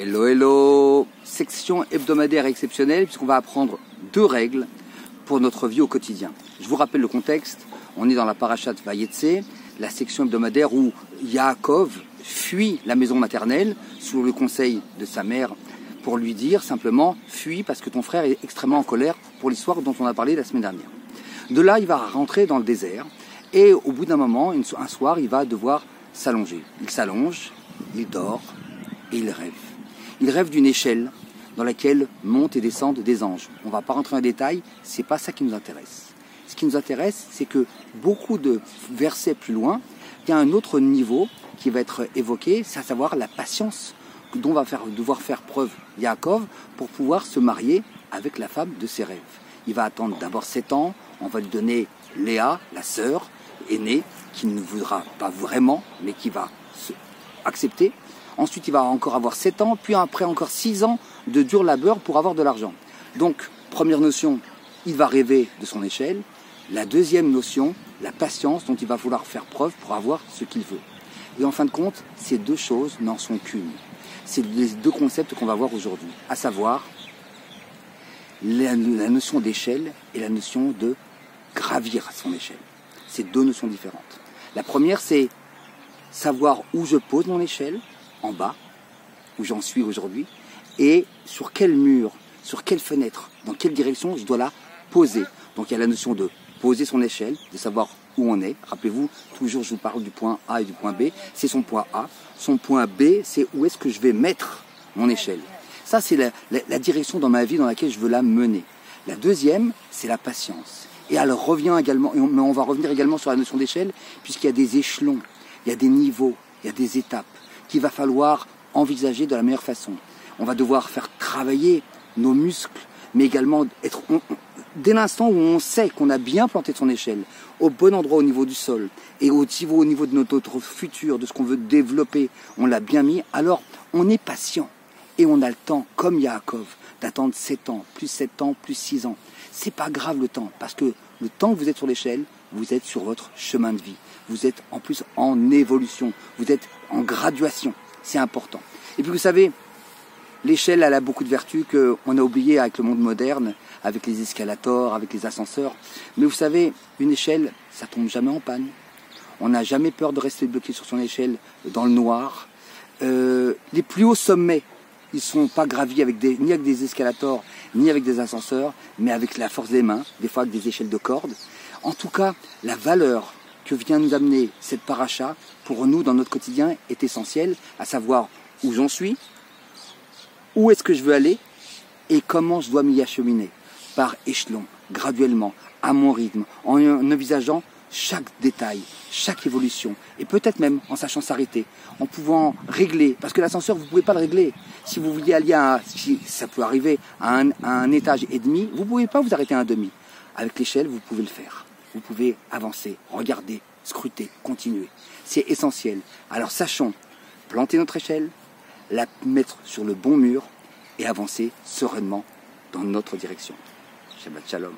Hello, hello! Section hebdomadaire exceptionnelle puisqu'on va apprendre 2 règles pour notre vie au quotidien. Je vous rappelle le contexte. On est dans la parashat Vayetse, la section hebdomadaire où Yaakov fuit la maison maternelle sous le conseil de sa mère pour lui dire simplement « Fuis parce que ton frère est extrêmement en colère pour l'histoire dont on a parlé la semaine dernière. » De là, il va rentrer dans le désert et au bout d'un moment, un soir, il va devoir s'allonger. Il s'allonge, il dort et il rêve. Il rêve d'une échelle dans laquelle montent et descendent des anges. On ne va pas rentrer en détail, c'est pas ça qui nous intéresse. Ce qui nous intéresse, c'est que beaucoup de versets plus loin, il y a un autre niveau qui va être évoqué, c'est à savoir la patience dont va devoir faire preuve Yaakov pour pouvoir se marier avec la femme de ses rêves. Il va attendre d'abord 7 ans, on va lui donner Léa, la sœur aînée, qui ne voudra pas vraiment, mais qui va se accepter. Ensuite, il va encore avoir 7 ans, puis après encore 6 ans de dur labeur pour avoir de l'argent. Donc, première notion, il va rêver de son échelle. La deuxième notion, la patience dont il va vouloir faire preuve pour avoir ce qu'il veut. Et en fin de compte, ces 2 choses n'en sont qu'une. C'est les 2 concepts qu'on va voir aujourd'hui, à savoir la notion d'échelle et la notion de gravir son échelle. C'est 2 notions différentes. La première, c'est savoir où je pose mon échelle, en bas, où j'en suis aujourd'hui, et sur quel mur, sur quelle fenêtre, dans quelle direction je dois la poser. Donc il y a la notion de poser son échelle, de savoir où on est. Rappelez-vous, toujours je vous parle du point A et du point B, c'est son point A. Son point B, c'est où est-ce que je vais mettre mon échelle. Ça, c'est la direction dans ma vie dans laquelle je veux la mener. La deuxième, c'est la patience. Et elle revient également, mais on va revenir également sur la notion d'échelle, puisqu'il y a des échelons, il y a des niveaux, il y a des étapes qu'il va falloir envisager de la meilleure façon. On va devoir faire travailler nos muscles, mais également être... dès l'instant où on sait qu'on a bien planté son échelle, au bon endroit au niveau du sol, et au niveau de notre futur, de ce qu'on veut développer, on l'a bien mis, alors on est patient. Et on a le temps, comme Yaakov, d'attendre 7 ans, plus 7 ans, plus 6 ans. C'est pas grave le temps, parce que le temps que vous êtes sur l'échelle, vous êtes sur votre chemin de vie. Vous êtes en plus en évolution, vous êtes en graduation. C'est important. Et puis vous savez, l'échelle, elle a beaucoup de vertus qu'on a oubliées avec le monde moderne, avec les escalators, avec les ascenseurs. Mais vous savez, une échelle, ça tombe jamais en panne. On n'a jamais peur de rester bloqué sur son échelle dans le noir. Les plus hauts sommets, ils ne sont pas gravis ni avec des escalators, ni avec des ascenseurs, mais avec la force des mains, des fois avec des échelles de cordes. En tout cas, la valeur que vient nous amener cette paracha, pour nous, dans notre quotidien, est essentielle, à savoir où j'en suis, où est-ce que je veux aller, et comment je dois m'y acheminer, par échelon, graduellement, à mon rythme, en envisageant chaque détail, chaque évolution, et peut-être même en sachant s'arrêter, en pouvant régler, parce que l'ascenseur, vous ne pouvez pas le régler. Si vous vouliez aller si ça peut arriver à un étage et demi, vous ne pouvez pas vous arrêter à un demi. Avec l'échelle, vous pouvez le faire. Vous pouvez avancer, regarder, scruter, continuer. C'est essentiel. Alors sachons planter notre échelle, la mettre sur le bon mur et avancer sereinement dans notre direction. Shabbat Shalom.